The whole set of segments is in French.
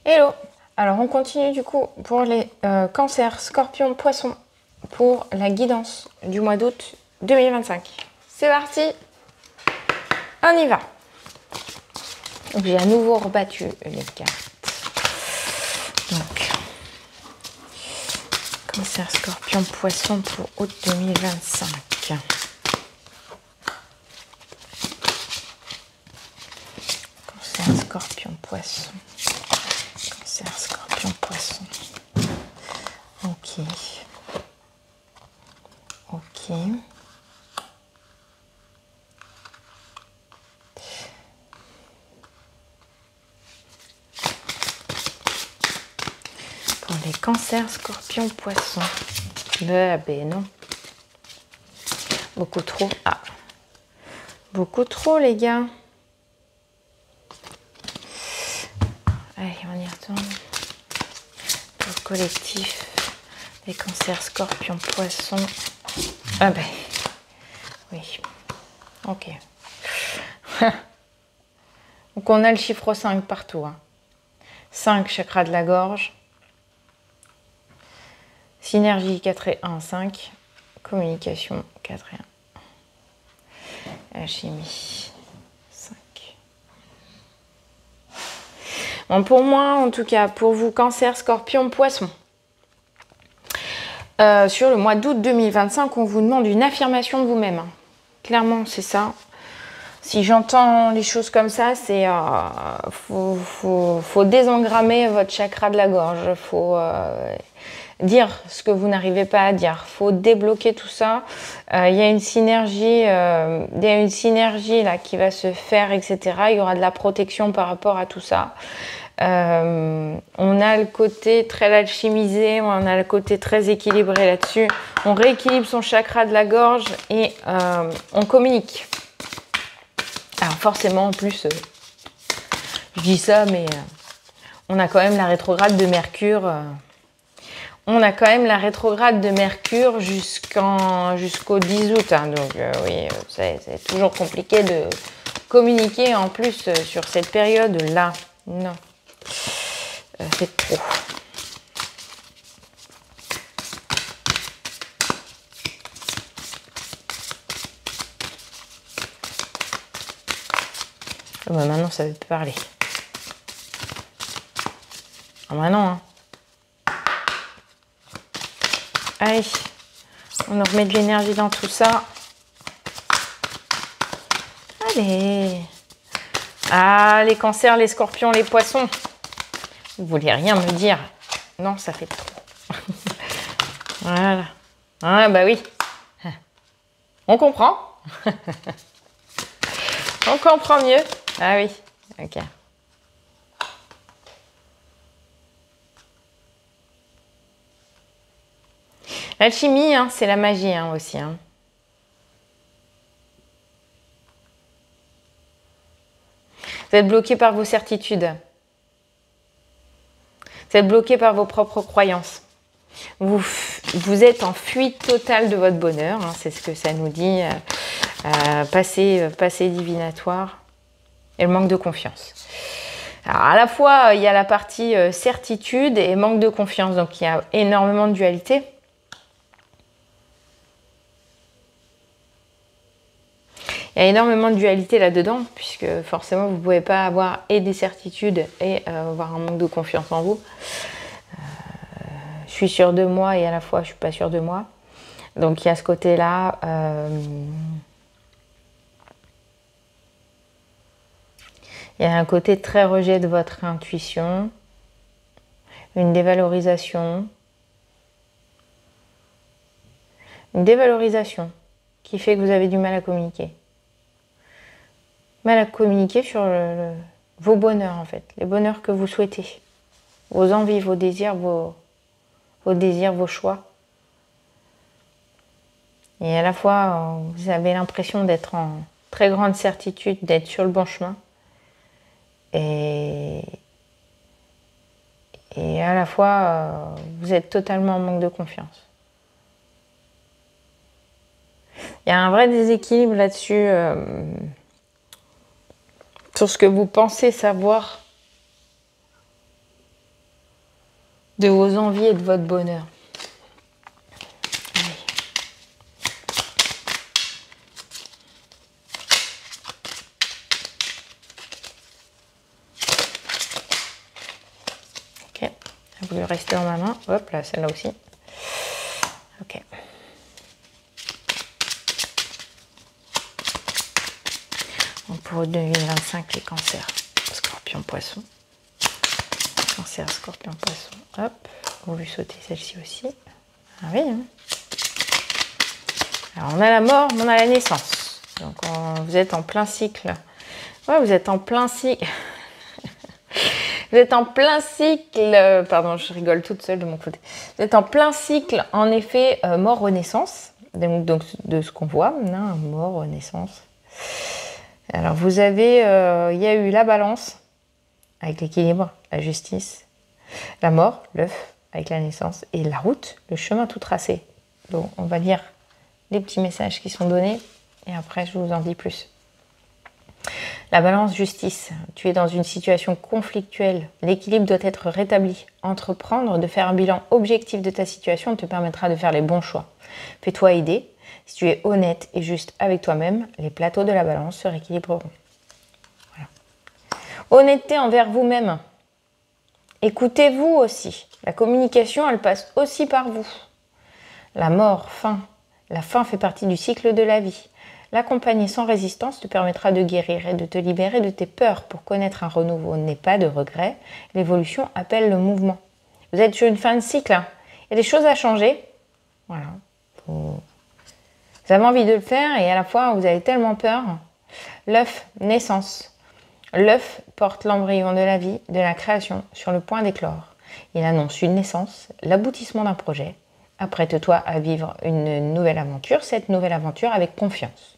Hello! Alors on continue du coup pour les cancers, scorpions, poissons pour la guidance du mois d'août 2025. C'est parti! On y va! J'ai à nouveau rebattu les cartes. Donc, cancer, scorpion, poisson pour août 2025. Cancer, scorpion, poisson. Cancer, scorpion, poisson. Ok. Ok. Pour les cancers, scorpions, poissons. Ben non. Beaucoup trop. Ah. Beaucoup trop, les gars. Allez, on y retourne. Pour le collectif, les cancers, scorpions, poissons. Ah ben, oui. Ok. Donc on a le chiffre 5 partout. Hein. 5, chakra de la gorge. Synergie 4 et 1, 5. Communication 4 et 1. Alchimie 5. Bon, pour moi, en tout cas, pour vous, cancer, scorpion, poisson. Sur le mois d'août 2025, on vous demande une affirmation de vous-même. Hein. Clairement, c'est ça. Si j'entends les choses comme ça, c'est faut désengrammer votre chakra de la gorge. Faut dire ce que vous n'arrivez pas à dire. Faut débloquer tout ça. Il y a une synergie, là qui va se faire, etc. Il y aura de la protection par rapport à tout ça. On a le côté très alchimisé, on a le côté très équilibré là-dessus. On rééquilibre son chakra de la gorge et on communique. Alors forcément, en plus, je dis ça, mais on a quand même la rétrograde de Mercure. On a quand même la rétrograde de Mercure jusqu'au 10 août. Hein, donc oui, c'est toujours compliqué de communiquer en plus sur cette période-là. Non, c'est trop. Oh bah maintenant, ça veut plus parler. Ah bah non. Hein. Allez, on remet de l'énergie dans tout ça. Allez. Ah, les cancers, les scorpions, les poissons. Vous voulez rien me dire? Non, ça fait trop. Voilà. Ah bah oui. On comprend. On comprend mieux. Ah oui, ok. L'alchimie, hein, c'est la magie hein, aussi. Hein. Vous êtes bloqué par vos certitudes. Vous êtes bloqué par vos propres croyances. Vous êtes en fuite totale de votre bonheur. Hein, c'est ce que ça nous dit. Passé divinatoire. Et le manque de confiance. Alors, à la fois, il y a la partie certitude et manque de confiance. Donc, il y a énormément de dualité. Il y a énormément de dualité là-dedans, puisque forcément, vous ne pouvez pas avoir et des certitudes et avoir un manque de confiance en vous. Je suis sûre de moi et à la fois, je ne suis pas sûre de moi. Donc, il y a ce côté-là. Il y a un côté très rejet de votre intuition, une dévalorisation qui fait que vous avez du mal à communiquer. Mal à communiquer sur vos bonheurs en fait, les bonheurs que vous souhaitez, vos envies, vos désirs, vos choix. Et à la fois, vous avez l'impression d'être en très grande certitude, d'être sur le bon chemin. Et à la fois, vous êtes totalement en manque de confiance. Il y a un vrai déséquilibre là-dessus sur ce que vous pensez savoir de vos envies et de votre bonheur. Allez. Ok, elle a voulu rester dans ma main. Hop là, celle-là aussi. Ok. Donc pour 2025, les cancers, scorpion, poisson. Cancer, scorpion, poisson. Hop, on va sauter celle-ci aussi. Ah oui. Hein. Alors on a la mort, on a la naissance. Donc vous êtes en plein cycle. Ouais, vous êtes en plein cycle. Vous êtes en plein cycle. Pardon, je rigole toute seule de mon côté. Vous êtes en plein cycle, en effet, mort-renaissance. Donc de ce qu'on voit, hein, mort-renaissance. Alors vous avez, il y a eu la balance avec l'équilibre, la justice, la mort, l'œuf avec la naissance et la route, le chemin tout tracé. Donc on va lire les petits messages qui sont donnés et après je vous en dis plus. La balance, justice, tu es dans une situation conflictuelle, l'équilibre doit être rétabli. Entreprendre, de faire un bilan objectif de ta situation te permettra de faire les bons choix. Fais-toi aider. Si tu es honnête et juste avec toi-même, les plateaux de la balance se rééquilibreront. Voilà. Honnêteté envers vous-même. Écoutez-vous aussi. La communication, elle passe aussi par vous. La mort, fin. La fin fait partie du cycle de la vie. L'accompagner sans résistance te permettra de guérir et de te libérer de tes peurs pour connaître un renouveau. N'aie pas de regrets. L'évolution appelle le mouvement. Vous êtes sur une fin de cycle. Hein. Il y a des choses à changer. Voilà. Vous avez envie de le faire et à la fois vous avez tellement peur. L'œuf, naissance. L'œuf porte l'embryon de la vie, de la création, sur le point d'éclore. Il annonce une naissance, l'aboutissement d'un projet. Apprête-toi à vivre une nouvelle aventure, cette nouvelle aventure avec confiance.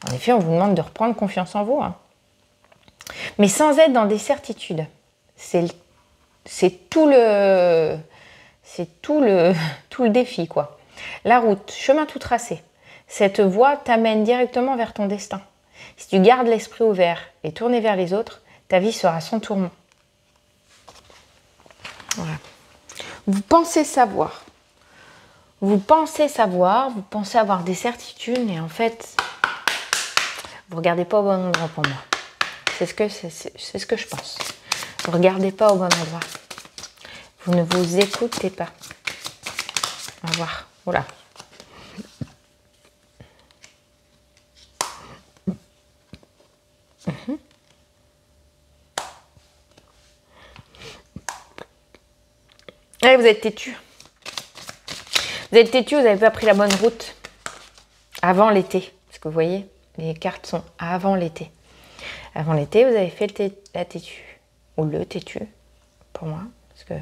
En effet, on vous demande de reprendre confiance en vous. Hein. Mais sans être dans des certitudes. C'est tout le défi, quoi. La route, chemin tout tracé. Cette voie t'amène directement vers ton destin. Si tu gardes l'esprit ouvert et tourné vers les autres, ta vie sera sans tourment. Voilà. Vous pensez savoir. Vous pensez avoir des certitudes et en fait, vous ne regardez pas au bon endroit pour moi. C'est ce que je pense. Vous ne regardez pas au bon endroit. Vous ne vous écoutez pas. On va voir. Voilà. Allez, vous êtes têtu. Vous êtes têtu, vous n'avez pas pris la bonne route avant l'été. Parce que vous voyez, les cartes sont avant l'été. Avant l'été, vous avez fait la têtu. Ou le têtu, pour moi. Parce que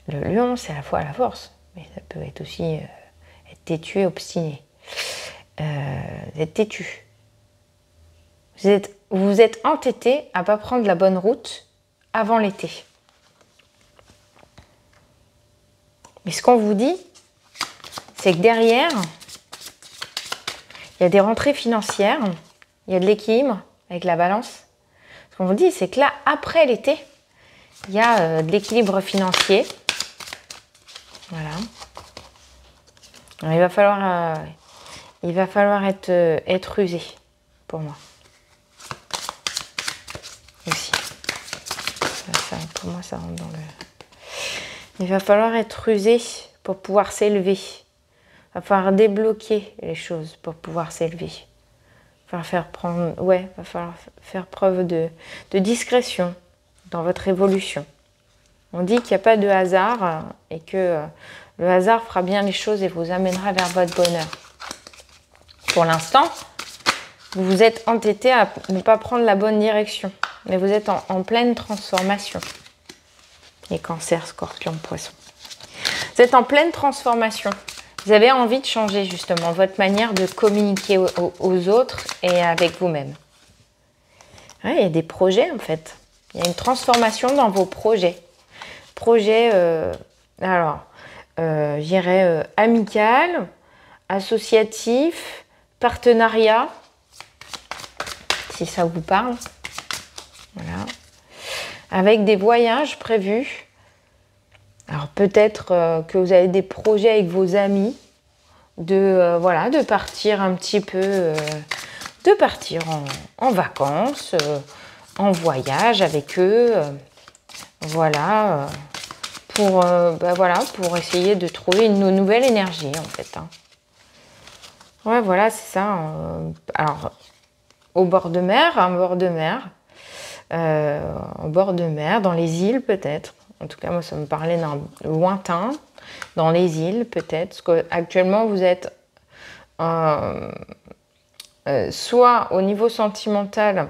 le lion, c'est à la fois la force. Mais ça peut être aussi être têtu et obstiné. Vous êtes têtu. Vous vous êtes entêté à ne pas prendre la bonne route avant l'été. Mais ce qu'on vous dit, c'est que derrière, il y a des rentrées financières, il y a de l'équilibre avec la balance. Ce qu'on vous dit, c'est que là, après l'été, il y a de l'équilibre financier. Voilà. Alors, il va falloir être rusé pour moi. Aussi. Ça, pour moi, ça rentre dans le... Il va falloir être rusé pour pouvoir s'élever. Il va falloir débloquer les choses pour pouvoir s'élever. Il va falloir faire preuve de discrétion dans votre évolution. On dit qu'il n'y a pas de hasard et que le hasard fera bien les choses et vous amènera vers votre bonheur. Pour l'instant, vous vous êtes entêté à ne pas prendre la bonne direction, mais vous êtes en pleine transformation. Les cancers, scorpions, poissons. Vous êtes en pleine transformation. Vous avez envie de changer justement votre manière de communiquer aux autres et avec vous-même. Ouais, il y a des projets en fait. Il y a une transformation dans vos projets. Projet, je dirais amical, associatif, partenariat, si ça vous parle. Voilà. Avec des voyages prévus, Alors peut-être que vous avez des projets avec vos amis voilà, de partir un petit peu, de partir en vacances, en voyage avec eux, voilà, voilà, pour essayer de trouver une nouvelle énergie en fait. Hein. Ouais, voilà, c'est ça. Alors, au bord de mer, au bord de mer, dans les îles peut-être. En tout cas, moi, ça me parlait d'un lointain, dans les îles peut-être. Parce qu'actuellement, vous êtes soit au niveau sentimental,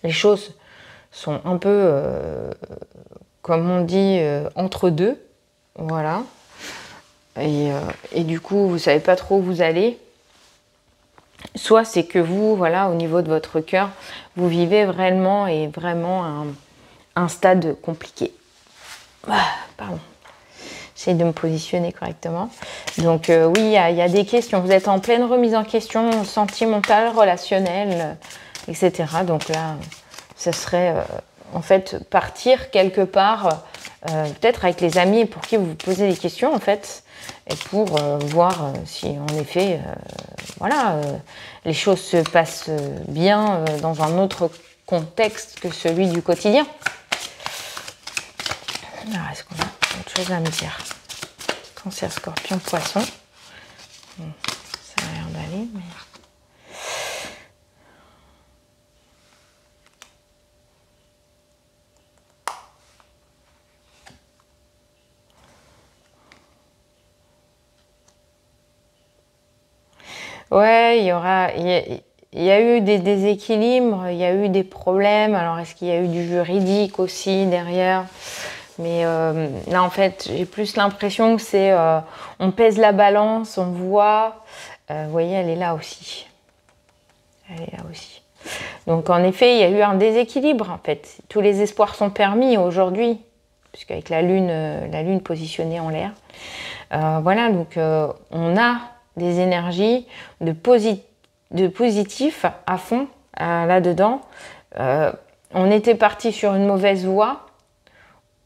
les choses sont un peu, comme on dit, entre deux. Voilà. Et du coup, vous ne savez pas trop où vous allez. Soit c'est que vous, voilà, au niveau de votre cœur, vous vivez vraiment un stade compliqué. Pardon. J'essaie de me positionner correctement. Donc oui, il y a des questions. Vous êtes en pleine remise en question sentimentale, relationnelle, etc. Donc là, ce serait en fait partir quelque part, peut-être avec les amis pour qui vous vous posez des questions en fait, et pour voir si en effet, voilà, les choses se passent bien dans un autre contexte que celui du quotidien. Alors, est-ce qu'on a autre chose à me dire? Cancer, Scorpion, Poisson. Ça a l'air d'aller, mais... Ouais, il y a eu des déséquilibres, il y a eu des problèmes. Alors, est-ce qu'il y a eu du juridique aussi derrière? Mais là, en fait, j'ai plus l'impression que c'est... on pèse la balance, on voit... vous voyez, elle est là aussi. Elle est là aussi. Donc, en effet, il y a eu un déséquilibre, en fait. Tous les espoirs sont permis aujourd'hui, puisqu'avec la lune positionnée en l'air. Voilà, donc on a des énergies de positif à fond là-dedans. On était parti sur une mauvaise voie.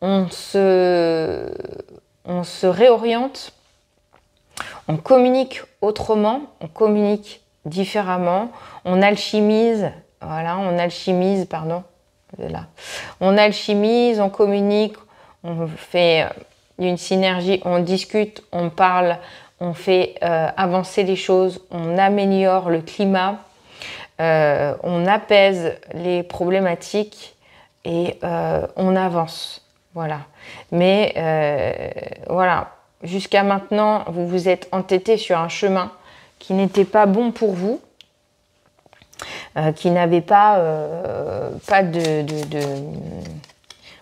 On se réoriente, on communique autrement, on communique différemment, on alchimise, voilà, on alchimise, on communique, on fait une synergie, on discute, on parle, on fait avancer les choses, on améliore le climat, on apaise les problématiques et on avance. Voilà. Mais voilà, jusqu'à maintenant, vous vous êtes entêté sur un chemin qui n'était pas bon pour vous, qui n'avait pas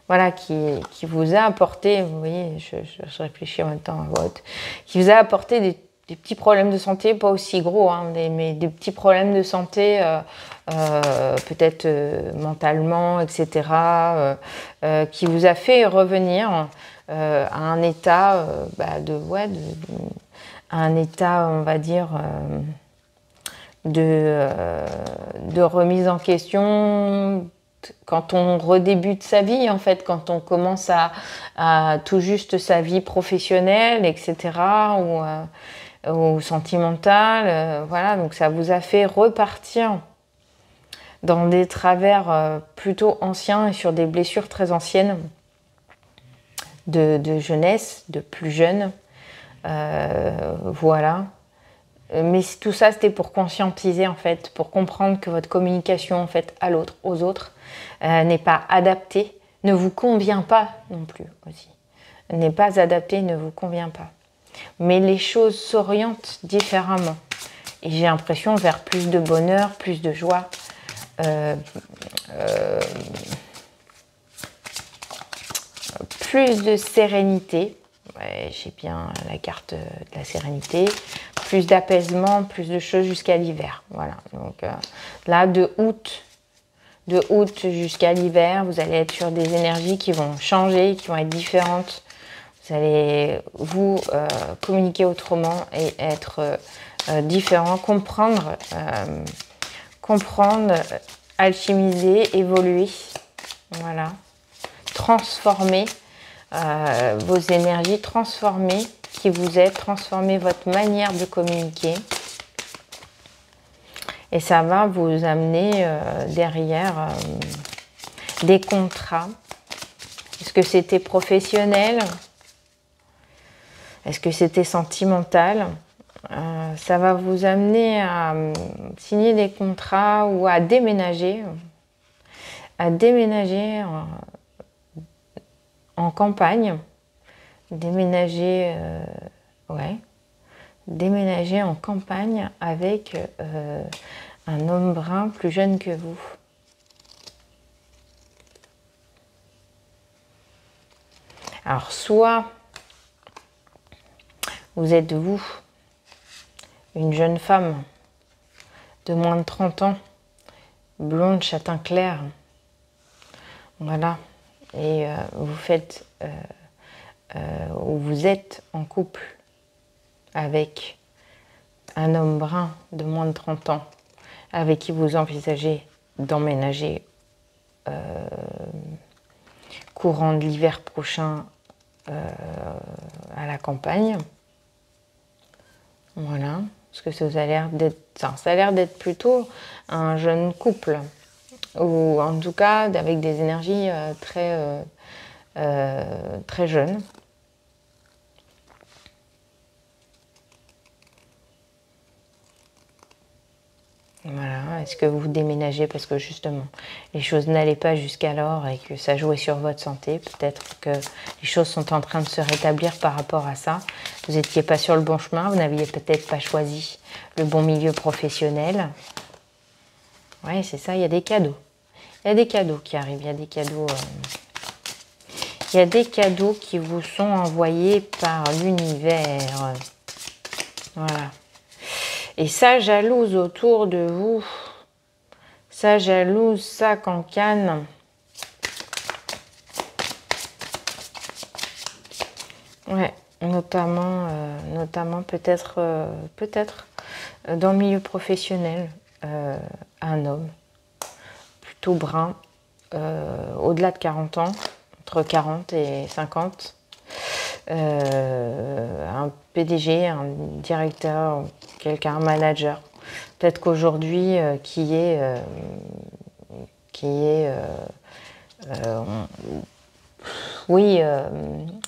voilà, qui vous a apporté, vous voyez, je réfléchis en même temps à voix haute, qui vous a apporté des petits problèmes de santé, pas aussi gros, hein, mais des petits problèmes de santé, peut-être mentalement, etc., qui vous a fait revenir à un état, un état, on va dire, de remise en question. Quand on redébute sa vie, en fait, quand on commence à tout juste sa vie professionnelle, etc., ou sentimentale, voilà, donc ça vous a fait repartir dans des travers plutôt anciens et sur des blessures très anciennes de jeunesse, de plus jeune, voilà. Mais tout ça, c'était pour conscientiser, en fait, pour comprendre que votre communication, en fait, à l'autre, aux autres, n'est pas adaptée, ne vous convient pas non plus aussi. N'est pas adaptée, ne vous convient pas. Mais les choses s'orientent différemment. Et j'ai l'impression vers plus de bonheur, plus de joie, plus de sérénité. Ouais, j'ai bien la carte de la sérénité. Plus d'apaisement, plus de choses jusqu'à l'hiver. Voilà. Donc là, de août jusqu'à l'hiver, vous allez être sur des énergies qui vont changer, qui vont être différentes. Vous allez vous communiquer autrement et être différent, comprendre, alchimiser, évoluer. Voilà. Transformer vos énergies, transformer qui vous êtes, transformer votre manière de communiquer. Et ça va vous amener derrière des contrats. Est-ce que c'était professionnel? Est-ce que c'était sentimental? Ça va vous amener à signer des contrats ou à déménager en campagne, déménager en campagne avec un homme brun plus jeune que vous. Alors, soit vous êtes vous, une jeune femme de moins de 30 ans, blonde, châtain clair, voilà, et vous faites, ou vous êtes en couple avec un homme brun de moins de 30 ans, avec qui vous envisagez d'emménager courant de l'hiver prochain à la campagne. Voilà, parce que ça a l'air d'être plutôt un jeune couple, ou en tout cas avec des énergies très jeunes. Voilà, est-ce que vous déménagez parce que justement les choses n'allaient pas jusqu'alors et que ça jouait sur votre santé? Peut-être que les choses sont en train de se rétablir par rapport à ça. Vous n'étiez pas sur le bon chemin, vous n'aviez peut-être pas choisi le bon milieu professionnel. Oui, c'est ça, il y a des cadeaux. Il y a des cadeaux qui arrivent, il y a des cadeaux, il y a des cadeaux qui vous sont envoyés par l'univers. Voilà. Et ça jalouse autour de vous, ça jalouse, ça cancane. Ouais, notamment peut-être dans le milieu professionnel, un homme plutôt brun, au-delà de 40 ans, entre 40 et 50. Un PDG, un directeur, quelqu'un, un manager. Peut-être qu'aujourd'hui,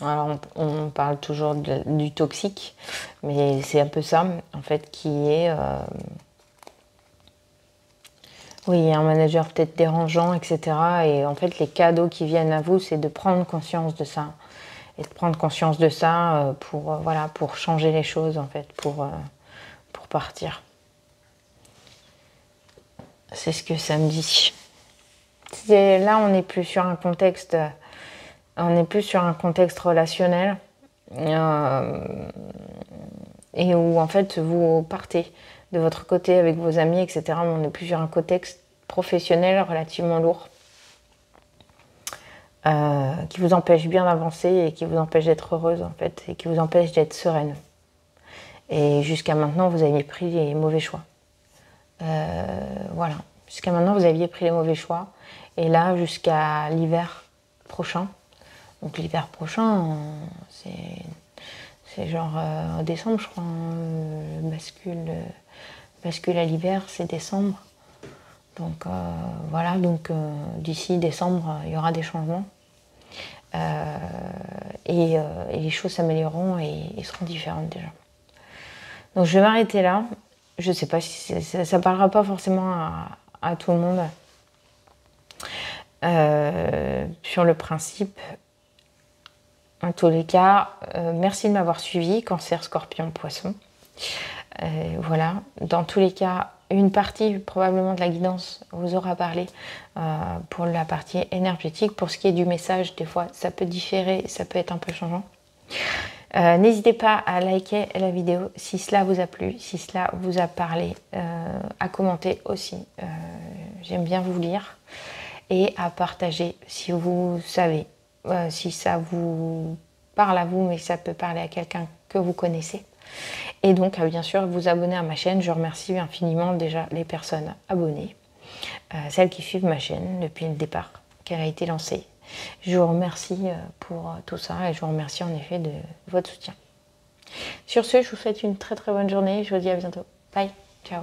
alors on parle toujours du toxique, mais c'est un peu ça, en fait, un manager peut-être dérangeant, etc. Et en fait, les cadeaux qui viennent à vous, c'est de prendre conscience de ça. Et de prendre conscience de ça pour changer les choses, en fait, pour partir. C'est ce que ça me dit. Là, on n'est plus sur un contexte relationnel et où, en fait, vous partez de votre côté avec vos amis, etc. Mais on n'est plus sur un contexte professionnel relativement lourd. Qui vous empêche bien d'avancer et qui vous empêche d'être heureuse, en fait, et qui vous empêche d'être sereine. Et jusqu'à maintenant, vous aviez pris les mauvais choix. Voilà. Jusqu'à maintenant, vous aviez pris les mauvais choix. Et là, jusqu'à l'hiver prochain. Donc l'hiver prochain, c'est genre en décembre, je crois. Bascule à l'hiver, c'est décembre. Donc voilà, d'ici décembre, il y aura des changements. Et les choses s'amélioreront et seront différentes déjà. Donc je vais m'arrêter là. Je ne sais pas si ça ne parlera pas forcément à tout le monde. Sur le principe, en tous les cas, merci de m'avoir suivi, Cancer, Scorpion, Poisson. Voilà, dans tous les cas, une partie probablement de la guidance vous aura parlé pour la partie énergétique. Pour ce qui est du message, des fois ça peut différer, ça peut être un peu changeant. N'hésitez pas à liker la vidéo si cela vous a plu, si cela vous a parlé, à commenter aussi, j'aime bien vous lire, et à partager si vous savez, si ça vous parle à vous mais ça peut parler à quelqu'un que vous connaissez. Et donc, bien sûr, vous abonner à ma chaîne. Je remercie infiniment déjà les personnes abonnées, celles qui suivent ma chaîne depuis le départ qu'elle a été lancée. Je vous remercie pour tout ça et je vous remercie en effet de votre soutien. Sur ce, je vous souhaite une très très bonne journée. Je vous dis à bientôt. Bye. Ciao.